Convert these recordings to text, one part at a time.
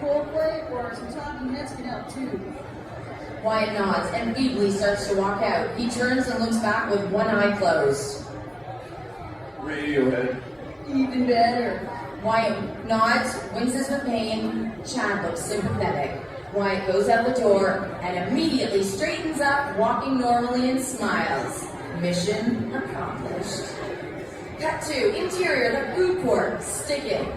Coldplay or some talking heads can help too. Wyatt nods and feebly starts to walk out. He turns and looks back with one eye closed. Radiohead. Even better. Wyatt nods, winces with pain. Chad looks sympathetic. Wyatt goes out the door and immediately straightens up, walking normally and smiles. Mission accomplished. Cut to interior, the food court, sticking.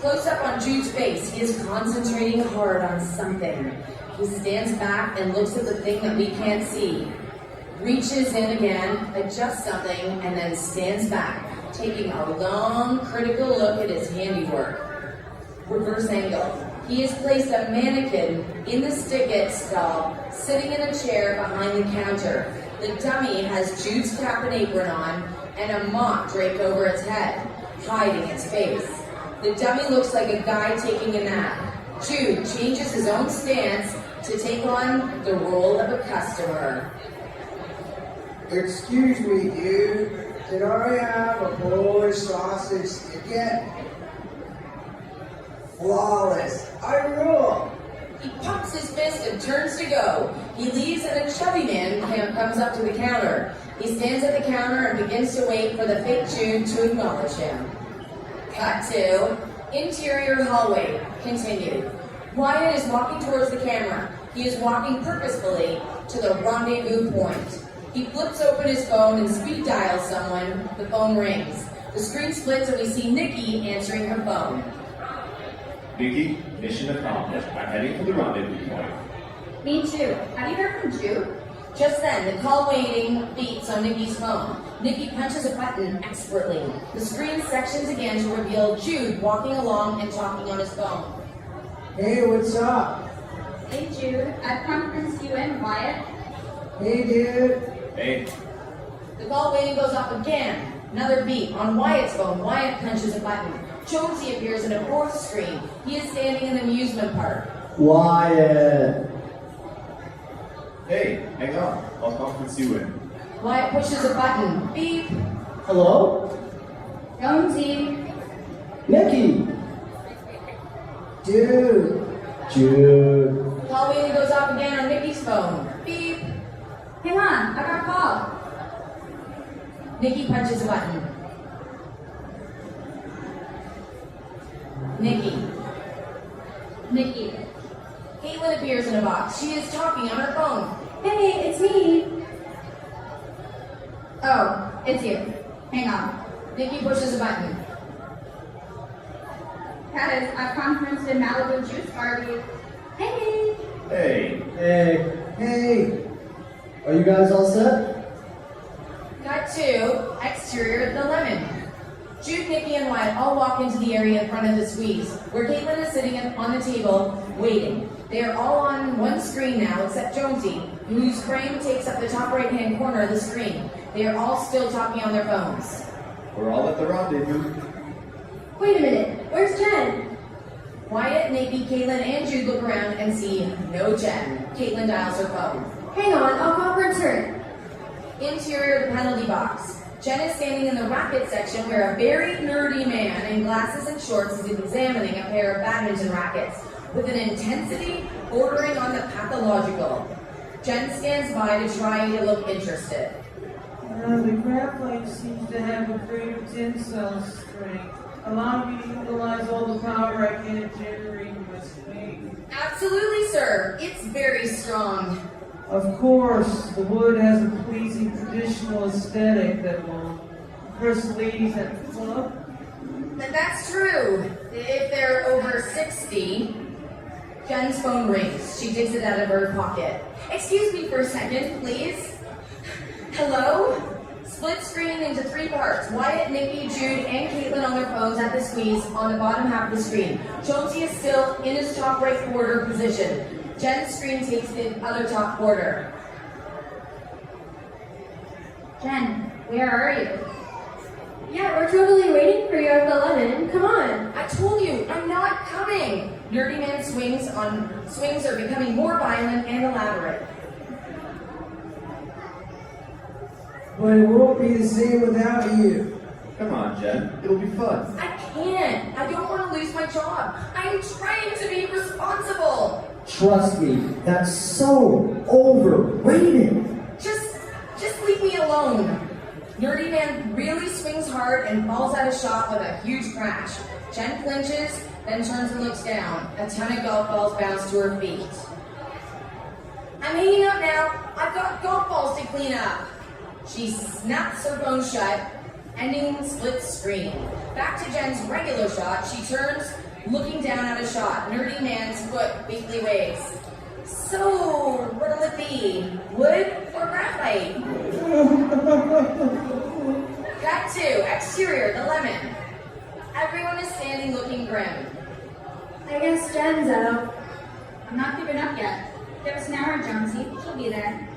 Close up on Jude's face, he is concentrating hard on something. He stands back and looks at the thing that we can't see. Reaches in again, adjusts something, and then stands back, taking a long, critical look at his handiwork. Reverse angle. He has placed a mannequin in the stick-it stall, sitting in a chair behind the counter. The dummy has Jude's cap and apron on, and a mop draped over its head, hiding its face. The dummy looks like a guy taking a nap. Jude changes his own stance to take on the role of a customer. Excuse me, dude. Can I have a Polish sausage stick-it? Flawless. I rule. He pumps his fist and turns to go. He leaves and a chubby man comes up to the counter. He stands at the counter and begins to wait for the fake Jude to acknowledge him. Cut to interior hallway. Continued. Wyatt is walking towards the camera. He is walking purposefully to the rendezvous point. He flips open his phone and speed dials someone. The phone rings. The screen splits and we see Nikki answering her phone. Vicky, mission accomplished. I'm heading for the rendezvous point. Me too. Have you heard from Jude? Just then, the call waiting beeps on Nikki's phone. Nikki punches a button expertly. The screen sections again to reveal Jude walking along and talking on his phone. Hey, what's up? Hey Jude, I've conferenced you in, Wyatt. Hey, dude. Hey, The call waiting goes off again. Another beep. On Wyatt's phone, Wyatt punches a button. Jonesy appears in a fourth screen. He is standing in the amusement park. Wyatt. hey, hang on. I'll conference you in. Wyatt pushes a button. Beep. Hello? Jonesy. Nikki. Dude. Jude. Call waiting goes off again on Nikki's phone. Beep. Hang on, I got a call. Nikki punches a button. Nikki. Nikki. Caitlin appears in a box. She is talking on her phone. Hey, it's me. Oh, it's you. Hang on. Nikki pushes a button. Guys, I've conferenced in Malibu Juice Party. Hey. Hey, Hey. Hey. Are you guys all set? Cut to exterior, the lemon. Jude, Nikki, and Wyatt all walk into the area in front of the squeeze, where Caitlin is sitting on the table, waiting. They are all on one screen now, except Jonesy, whose frame takes up the top right-hand corner of the screen. They are all still talking on their phones. we're all at the rendezvous. Wait a minute, where's Jen? Wyatt, Nikki, Caitlin, and Jude look around and see no Jen. Caitlin dials her phone. Hang on, I'll conference her. Interior, the penalty box. Jen is standing in the racket section where a very nerdy man in glasses and shorts is examining a pair of badminton rackets with an intensity bordering on the pathological. Jen stands by to try to look interested. The graphite seems to have a greater tensile strength, allowing me to utilize all the power I can generate in my swing. Absolutely, sir. It's very strong. Of course, the wood has a pleasing traditional aesthetic that will impress ladies at the club. That's true. If they're over 60. Jen's phone rings. She takes it out of her pocket. Excuse me for a second, please. Hello? Split screen into three parts. Wyatt, Nikki, Jude, and Caitlin on their phones at the squeeze on the bottom half of the screen. Jonesy is still in his top right quarter position. Jen's screen takes the other top quarter. Jen, where are you? Yeah, we're totally waiting for you at the lemon. Come on. I told you, I'm not coming. Nerdy man swings are becoming more violent and elaborate. But it won't be the same without you. Come on, Jen. It'll be fun. I can't. I don't want to lose my job. I'm trying to be responsible. Trust me, that's so overrated. Just leave me alone. Nerdy Man really swings hard and falls out of shot with a huge crash. Jen flinches, then turns and looks down. A ton of golf balls bounce to her feet. I'm hanging up now. I've got golf balls to clean up. She snaps her phone shut, ending split screen. Back to Jen's regular shot, she turns, looking down at a shot. Nerdy Man's foot weakly waves. So, what'll it be? Wood or graphite? Cut to exterior, the lemon. Everyone is standing looking grim. I guess Jen's out. I'm not giving up yet. Give us an hour, Jonesy. She'll be there.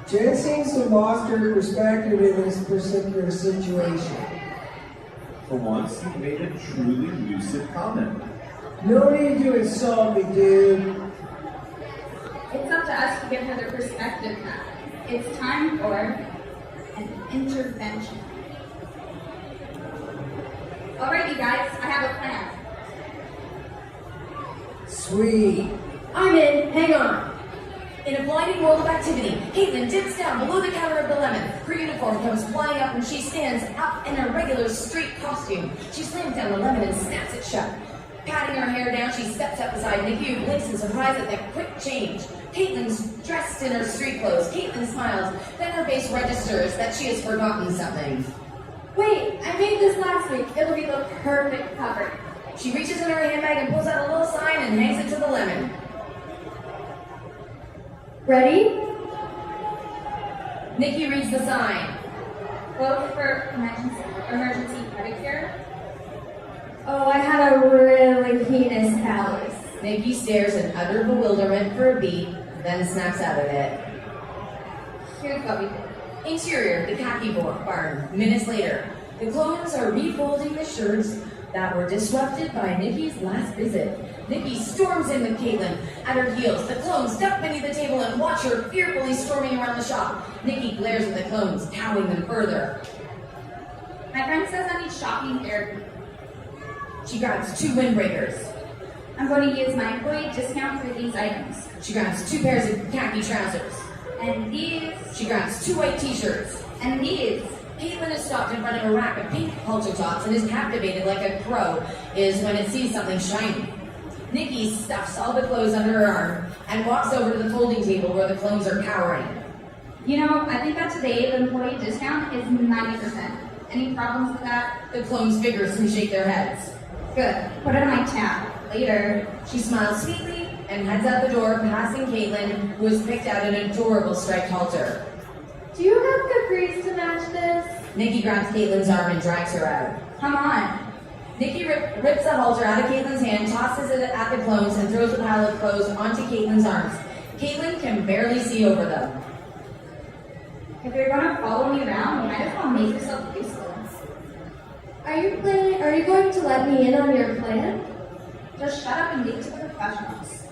Jen seems to have lost her perspective in this particular situation. For once, you made a truly lucid comment. No need to insult me, dude. It's up to us to give her the perspective back. It's time for an intervention. All right, you guys, I have a plan. Sweet. I'm in. Hang on. In a blinding world of activity, Caitlin dips down below the counter of the lemon. Her uniform comes flying up and she stands up in her regular straight costume. She slams down the lemon and snaps it shut. Patting her hair down, she steps up beside Nikki, who blinks in surprise at the quick change. Caitlin's dressed in her street clothes. Caitlin smiles, then her face registers that she has forgotten something. Wait, I made this last week. It'll be the perfect cover. She reaches in her handbag and pulls out a little sign and hangs it to the lemon. Ready? Nikki reads the sign. Vote for emergency pedicure. Oh, I had a really heinous callus. Nikki stares in utter bewilderment for a beat, then snaps out of it. Here's what we did. Interior, the khaki barn. Minutes later, the clones are refolding the shirts that were disrupted by Nikki's last visit. Nikki storms in with Caitlin at her heels. The clones duck beneath the table and watch her fearfully storming around the shop. Nikki glares at the clones, cowing them further. My friend says I need shopping therapy. She grabs 2 windbreakers. I'm going to use my employee discount for these items. She grabs 2 pairs of khaki trousers. And these. She grabs 2 white t-shirts. And these. Caitlin is stopped in front of a rack of pink halter tops and is captivated like a crow is when it sees something shiny. Nikki stuffs all the clothes under her arm and walks over to the folding table where the clones are cowering. You know, I think that today the employee discount is 90%. Any problems with that? The clones vigorously shake their heads. Good. Put it on my tab. Later. She smiles sweetly and heads out the door, passing Caitlin, who has picked out an adorable striped halter. Do you have capris to match this? Nikki grabs Caitlin's arm and drags her out. Come on. Nikki rips the halter out of Caitlin's hand, tosses it at the clones, and throws a pile of clothes onto Caitlin's arms. Caitlin can barely see over them. If you're going to follow me around, you might as well make yourself useful. Are you going to let me in on your plan? Just shut up and leave to the professionals.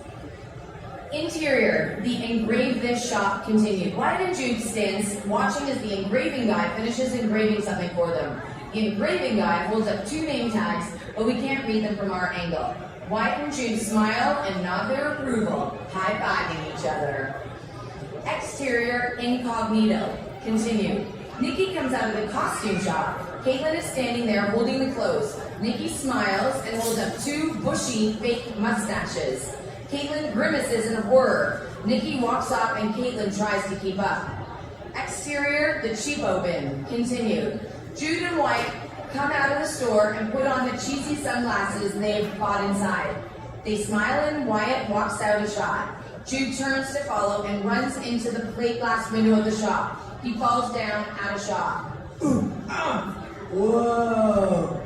Interior, the engrave this shop continued. Wyatt and Jude stands watching as the engraving guy finishes engraving something for them. The engraving guy holds up 2 name tags, but we can't read them from our angle. Wyatt and Jude smile and nod their approval, high-fiving each other. Exterior, incognito, continued. Nikki comes out of the costume shop. Caitlin is standing there holding the clothes. Nikki smiles and holds up 2 bushy, fake mustaches. Caitlin grimaces in horror. Nikki walks off and Caitlin tries to keep up. Exterior, the cheapo bin, continued. Jude and White come out of the store and put on the cheesy sunglasses they've bought inside. They smile and Wyatt walks out of shot. Jude turns to follow and runs into the plate glass window of the shop. He falls down out of shot. Whoa.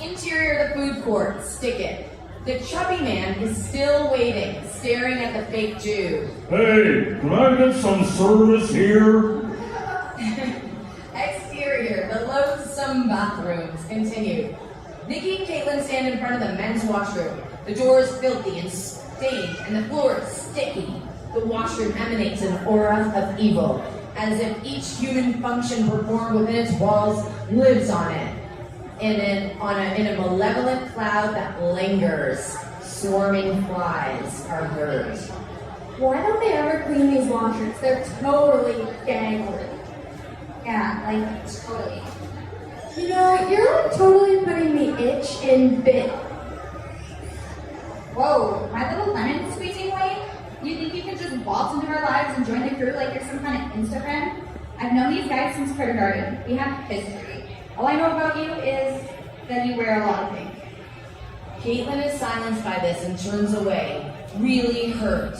Interior, the food court, stick it. The chubby man is still waiting, staring at the fake Jude. Hey, can I get some service here? Exterior, the loathsome bathrooms, continued. Nikki and Caitlin stand in front of the men's washroom. The door is filthy and stained, and the floor is sticky. The washroom emanates an aura of evil, as if each human function performed within its walls lives on it. in a malevolent cloud that lingers. Swarming flies are heard. Why don't they ever clean these washers? They're totally gangly. Yeah, like, totally. You know, you're like totally putting the itch in bit. Whoa, my little lemon squeezing way? You think you could just waltz into our lives and join the crew like you're some kind of Insta friend? I've known these guys since kindergarten. We have history. All I know about you is that you wear a lot of pink. Caitlin is silenced by this and turns away, really hurt.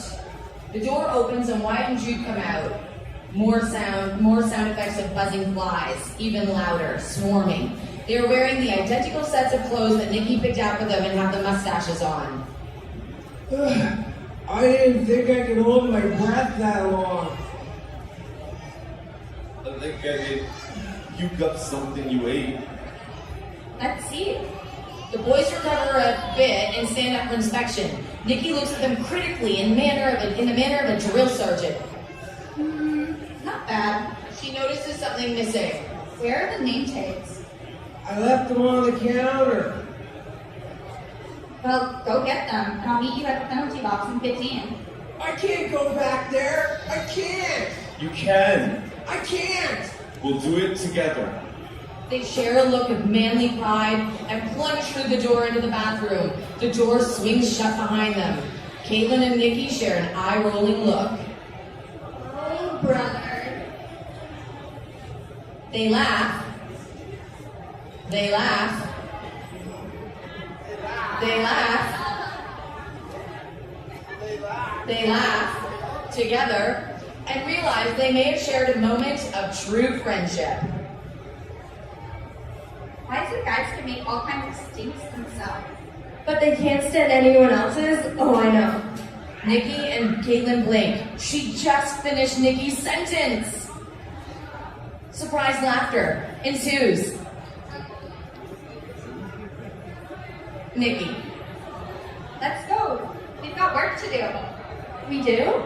The door opens and Wyatt and Jude come out. More sound effects of buzzing flies, even louder, swarming. They are wearing the identical sets of clothes that Nikki picked out for them and have the mustaches on. I didn't think I could hold my breath that long. I think you got something you ate. Let's see. The boys recover a bit and stand up for inspection. Nikki looks at them critically in the manner of a drill sergeant. Not bad. She notices something missing. Where are the name tags? I left them on the counter. Well, go get them, and I'll meet you at the penalty box in 15. I can't go back there. I can't. You can. I can't. We'll do it together. They share a look of manly pride and plunge through the door into the bathroom. The door swings shut behind them. Caitlin and Nikki share an eye-rolling look. Oh, brother. They laugh. They laugh. They laugh. They laugh together and realize they may have shared a moment of true friendship. Why is it guys can make all kinds of stinks themselves? But they can't stand anyone else's? Oh, I know. Nikki and Caitlin blink. She just finished Nikki's sentence. Surprised laughter ensues. Nikki. Let's go. We've got work to do. We do?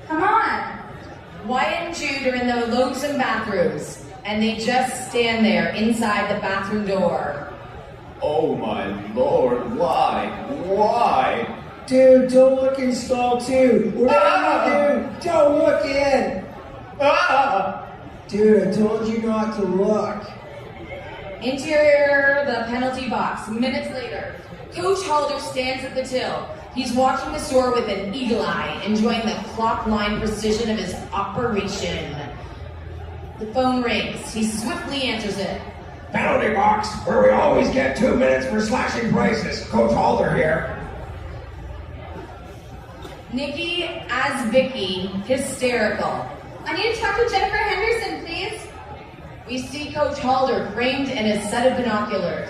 Come on. Wyatt and Jude are in the lonesome bathrooms, and they just stand there inside the bathroom door. Oh my lord, why? Why? Dude, don't look in stall 2. Whatever you do, don't look in. Dude, I told you not to look. Interior, the penalty box. Minutes later, Coach Halder stands at the till. He's watching the store with an eagle eye, enjoying the clock-line precision of his operation. The phone rings. He swiftly answers it. Penalty box, where we always get 2 minutes for slashing prices. Coach Halder here. Nikki as Vicky, hysterical. I need to talk to Jennifer Henderson, please. We see Coach Halder framed in a set of binoculars.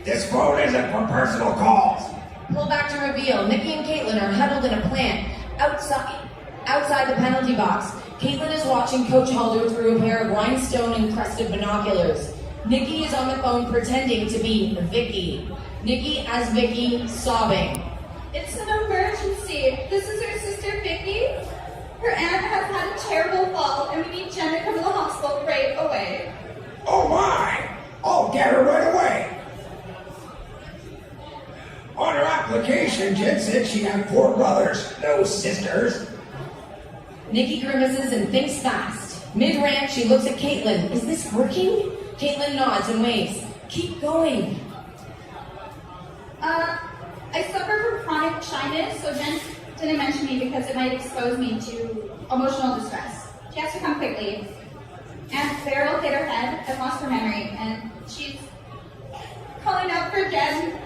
This phone isn't for personal calls. Pull back to reveal, Nikki and Caitlin are huddled in a plant outside the penalty box. Caitlin is watching Coach Halder through a pair of rhinestone-encrusted binoculars. Nikki is on the phone pretending to be Vicky. Nikki as Vicky, sobbing. It's an emergency. This is her sister, Vicky. Her aunt has had a terrible fall, and we need Jen to come to the hospital right away. Oh my! I'll get her right away. On her application, Jen said she had 4 brothers, no sisters. Nikki grimaces and thinks fast. Mid-rant, she looks at Caitlin. Is this working? Caitlin nods and waves. Keep going. I suffer from chronic shyness, so Jen didn't mention me because it might expose me to emotional distress. She has to come quickly. Aunt Beryl hit her head and lost her memory, and she's calling out for Jen.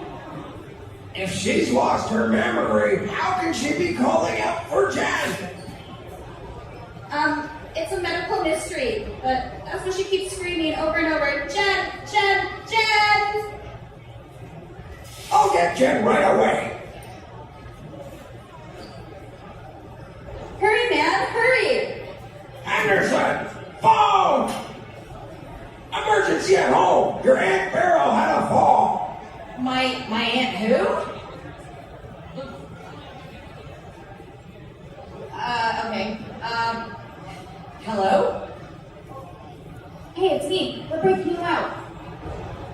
If she's lost her memory, how can she be calling out for Jen? It's a medical mystery, but that's what she keeps screaming over and over. Jen, Jen, Jen! I'll get Jen right away. Hurry, man, hurry! Anderson, phone! Emergency at home. Your Aunt Beryl had a fall. My aunt who? Okay. Hello? Hey, it's me. We're breaking you out.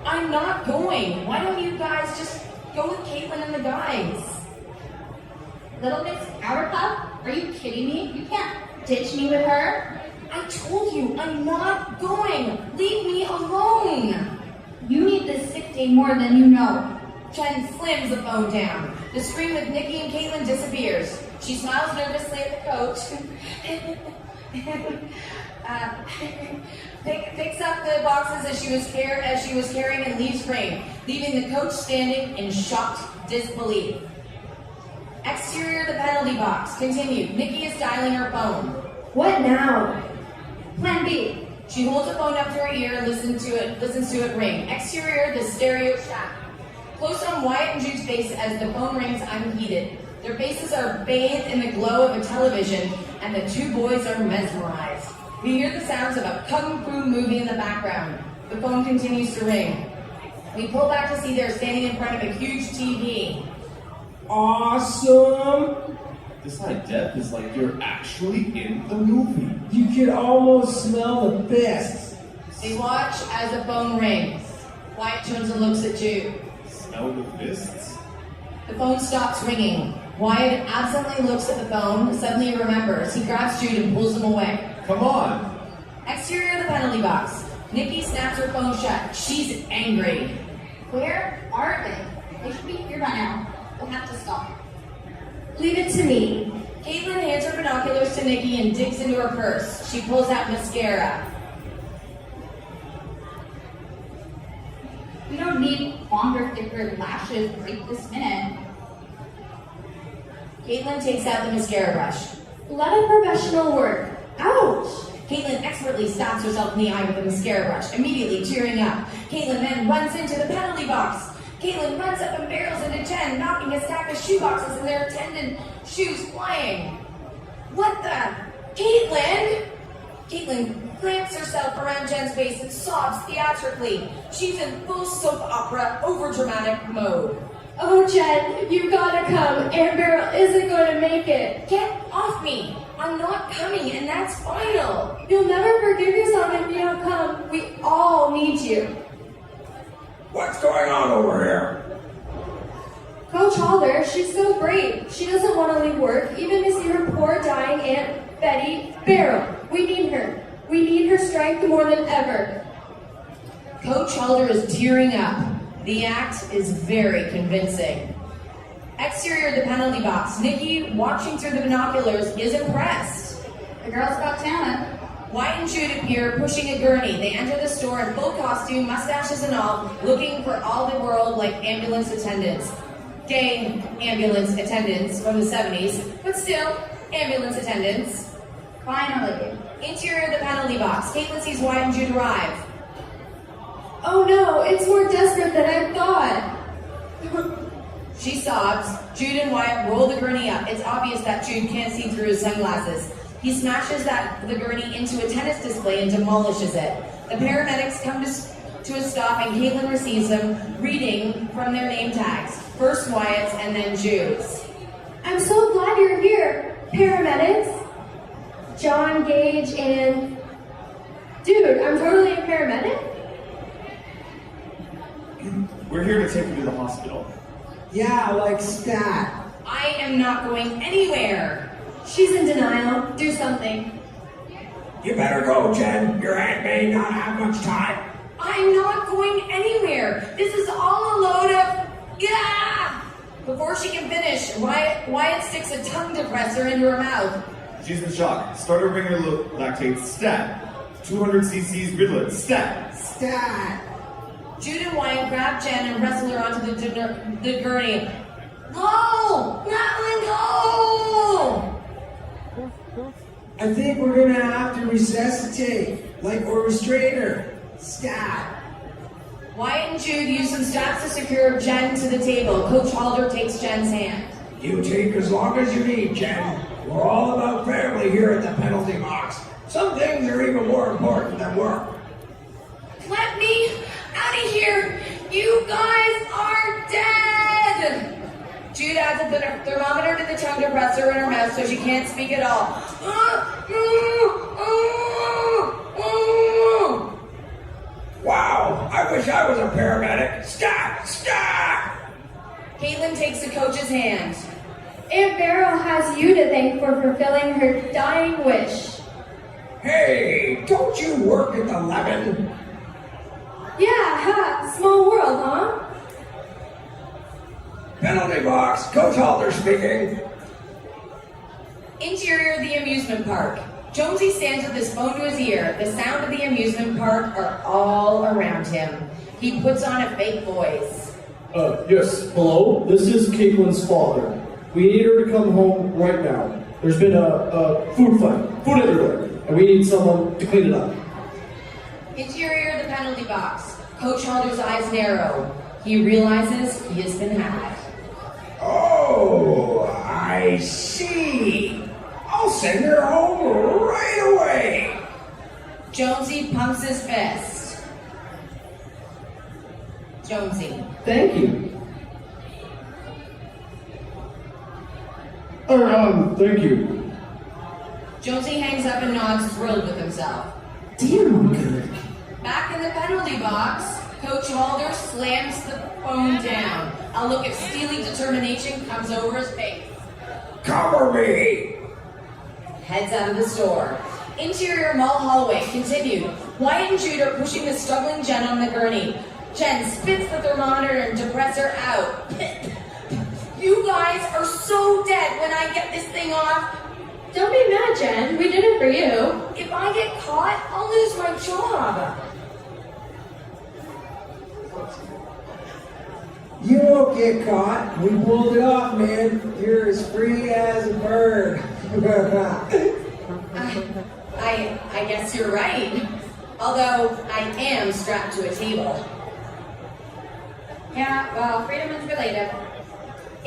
I'm I'm not going. Why don't you guys just go with Caitlin and the guys? Little Miss Outer Pup? Are you kidding me? You can't ditch me with her. I told you, I'm not going. Leave me alone. You need this sick day more than you know. Jen slams the phone down. The scream of Nikki and Caitlin disappears. She smiles nervously at the coach. Picks up the boxes as she was carrying and leaves frame, leaving the coach standing in shocked disbelief. Exterior of the penalty box. Continued. Nikki is dialing her phone. What now? Plan B. She holds the phone up to her ear and listens to it ring. Exterior, the stereo shack. Close on Wyatt and Jude's face as the phone rings unheeded. Their faces are bathed in the glow of a television, and the two boys are mesmerized. We hear the sounds of a kung fu movie in the background. The phone continues to ring. We pull back to see they're standing in front of a huge TV. Awesome! This idea is like you're actually in the movie. You can almost smell the best. They watch as the phone rings. Wyatt turns and looks at Jude. Smell the fists? The phone stops ringing. Wyatt absently looks at the phone. Suddenly he remembers. He grabs Jude and pulls him away. Come on! Exterior of the penalty box. Nikki snaps her phone shut. She's angry. Where are they? They should be here by now. We'll have to stop. Leave it to me. Caitlin hands her binoculars to Nikki and digs into her purse. She pulls out mascara. We don't need longer, thicker lashes right this minute. Caitlin takes out the mascara brush. Let a professional work. Ouch! Caitlin expertly stabs herself in the eye with the mascara brush, immediately tearing up. Caitlin then runs into the penalty box. Caitlin runs up and barrels into Jen, knocking a stack of shoe boxes and their attendant shoes flying. What the? Caitlin! Caitlin clamps herself around Jen's waist and sobs theatrically. She's in full soap opera, overdramatic mode. Oh, Jen, you gotta come. Aunt Beryl isn't gonna make it. Get off me! I'm not coming, and that's final. You'll never forgive yourself if you don't come. We all need you. What's going on over here? Coach Halder, she's so brave. She doesn't want to leave work, even to see her poor dying Aunt Betty Beryl. We need her. We need her strength more than ever. Coach Halder is tearing up. The act is very convincing. Exterior of the penalty box. Nikki, watching through the binoculars, is impressed. The girl's got talent. Wyatt and Jude appear, pushing a gurney. They enter the store in full costume, mustaches and all, looking for all the world like ambulance attendants. Gay ambulance attendants from the 70s, but still, ambulance attendants. Finally. Interior of the penalty box. Caitlin sees Wyatt and Jude arrive. Oh no, it's more desperate than I thought. She sobs. Jude and Wyatt roll the gurney up. It's obvious that Jude can't see through his sunglasses. He smashes the gurney into a tennis display and demolishes it. The paramedics come to a stop and Caitlin receives them, reading from their name tags. First Wyatt's and then Jude's. I'm so glad you're here, paramedics. John, Gage, and... Dude, I'm totally a paramedic? We're here to take you to the hospital. Yeah, like stat. I am not going anywhere. She's in denial. Do something. You better go, Jen. Your aunt may not have much time. I'm not going anywhere. This is all a load of... Yeah! Before she can finish, Wyatt sticks a tongue depressor into her mouth. She's in shock. Starter ringer lactate, stat. 200 cc's Ritalin, stat. Stat. Jude and Wyatt grab Jen and wrestle her onto the gurney. Go! Madeline, go! I think we're gonna have to resuscitate, like, or restrain her. Stat. Wyatt and Jude use some straps to secure Jen to the table. Coach Halder takes Jen's hand. You take as long as you need, Jen. We're all about family here at the penalty box. Some things are even more important than work. Let me out of here! You guys are dead! Jude adds a thermometer to the tongue depressor in her mouth so she can't speak at all. Wow, I wish I was a paramedic. Stop! Stop! Caitlin takes the coach's hand. Aunt Beryl has you to thank for fulfilling her dying wish. Hey, don't you work at the Lemon? Yeah, small world, huh? Penalty box, Coach Halder speaking. Interior of the amusement park. Jonesy stands with his phone to his ear. The sound of the amusement park are all around him. He puts on a fake voice. Yes, hello? This is Caitlin's father. We need her to come home right now. There's been a food fight. Food everywhere. And we need someone to clean it up. Interior of the penalty box. Coach Halder's eyes narrow. He realizes he has been had. Oh, I see. I'll send her home right away. Jonesy pumps his fist. Jonesy. Thank you. Thank you. Jonesy hangs up and nods, thrilled with himself. Damn good. Back in the penalty box, Coach Halder slams the phone down. A look of steely determination comes over his face. Cover me. Heads out of the store. Interior mall hallway continued. Wyatt and Jude are pushing the struggling Jen on the gurney. Jen spits the thermometer and depressor out. You guys are so dead when I get this thing off. Don't be mad, Jen. We did it for you. If I get caught, I'll lose my job. You won't get caught. We pulled it off, man. You're as free as a bird. I guess you're right. Although I am strapped to a table. Yeah, well, freedom is relative.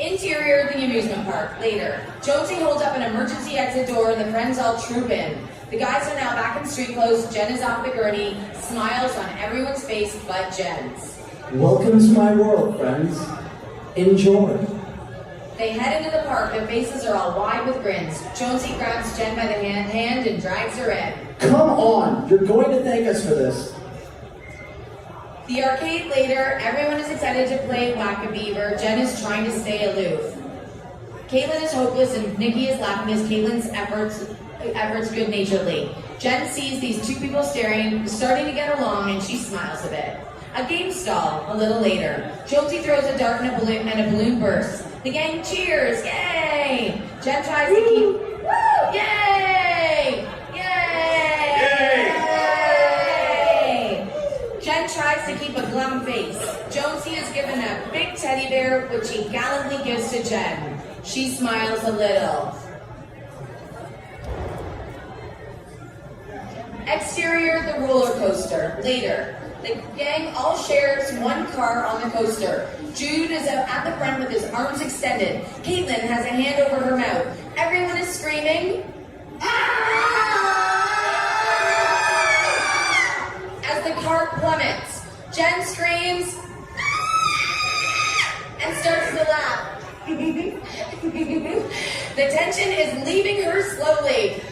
Interior of the amusement park. Later. Jonesy holds up an emergency exit door and the friends all troop in. The guys are now back in street clothes. Jen is off the gurney. Smiles on everyone's face but Jen's. Welcome to my world, friends. Enjoy. They head into the park. Their faces are all wide with grins. Jonesy grabs Jen by the hand and drags her in. Come on, you're going to thank us for this. The arcade later, everyone is excited to play Whack-A-Beaver. Jen is trying to stay aloof. Caitlin is hopeless and Nikki is laughing as Caitlin's efforts good-naturedly. Jen sees these two people starting to get along and she smiles a bit. A game stall a little later. Jonesy throws a dart and a balloon bursts. The gang cheers, yay! Jen tries to keep, woo, yay! Yay! Yay! Jen tries to keep a glum face. Jonesy is given a big teddy bear, which he gallantly gives to Jen. She smiles a little. Exterior, the roller coaster. Later. The gang all shares one car on the coaster. Jude is at the front with his arms extended. Caitlin has a hand over her mouth. Everyone is screaming, "Ah!" As the car plummets. Jen screams, "Ah!" and starts to laugh. The tension is leaving her slowly.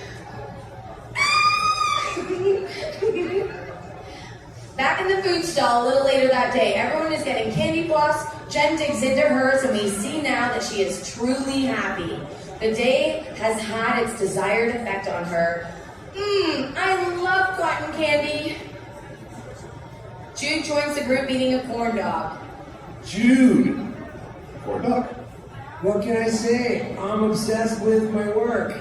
Back in the food stall a little later that day, everyone is getting candy floss. Jen digs into hers and we see now that she is truly happy. The day has had its desired effect on her. I love cotton candy. Jude joins the group eating a corn dog. Jude! Corn dog? What can I say? I'm obsessed with my work.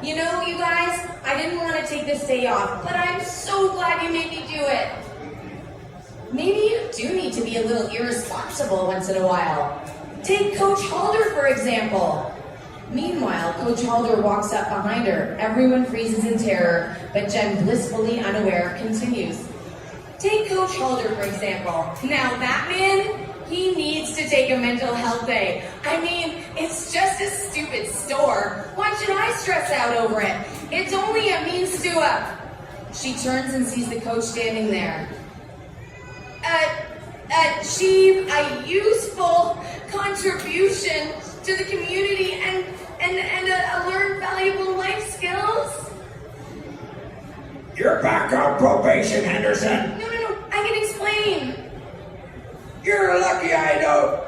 You know, you guys, I didn't want to take this day off, but I'm so glad you made me do it. Maybe you do need to be a little irresponsible once in a while. Take Coach Halder, for example. Meanwhile, Coach Halder walks up behind her. Everyone freezes in terror, but Jen, blissfully unaware, continues. Take Coach Halder, for example. Now that man, he needs to take a mental health day. I mean, it's just a stupid store. Why should I stress out over it? It's only a means to a... She turns and sees the coach standing there. Achieve a useful contribution to the community and learn valuable life skills. You're back on probation, Henderson. No, I can explain. You're lucky I don't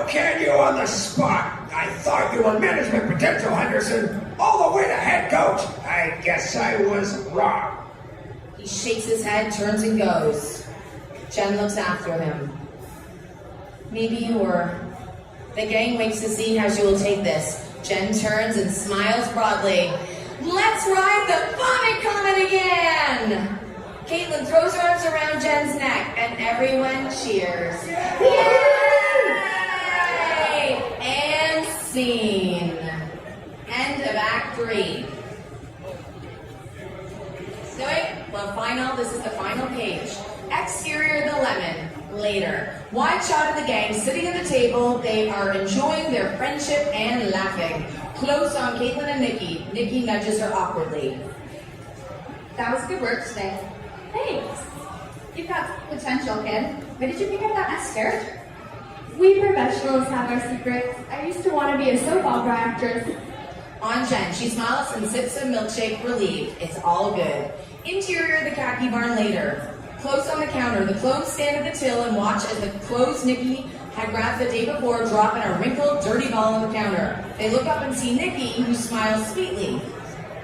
can you on the spot. I thought you were management potential, Henderson, all the way to head coach. I guess I was wrong. He shakes his head, turns and goes. Jen looks after him. Maybe you were. The gang waits to see how she will take this. Jen turns and smiles broadly. Let's ride the vomit comet again! Caitlin throws her arms around Jen's neck and everyone cheers. Yay! And scene. End of Act 3. So this is the final page. Exterior of the lemon. Later. Wide shot of the gang sitting at the table. They are enjoying their friendship and laughing. Close on Caitlin and Nikki. Nikki nudges her awkwardly. That was good work today. Thanks. You've got potential, kid. Where did you pick up that mascara? We professionals have our secrets. I used to want to be a soap opera actress. On Jen, she smiles and sips a milkshake, relieved. It's all good. Interior of the khaki barn later. Close on the counter, the clones stand at the till and watch as the clothes Nikki had grabbed the day before drop in a wrinkled, dirty ball on the counter. They look up and see Nikki, who smiles sweetly.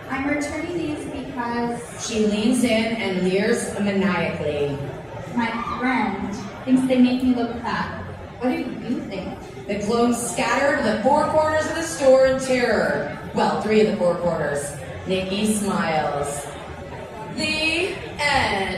I'm returning these because She leans in and leers maniacally. my friend thinks they make me look fat. What do you think? The clones scatter to the four corners of the store in terror. Well, 3 of the 4 corners. Nikki smiles. The end.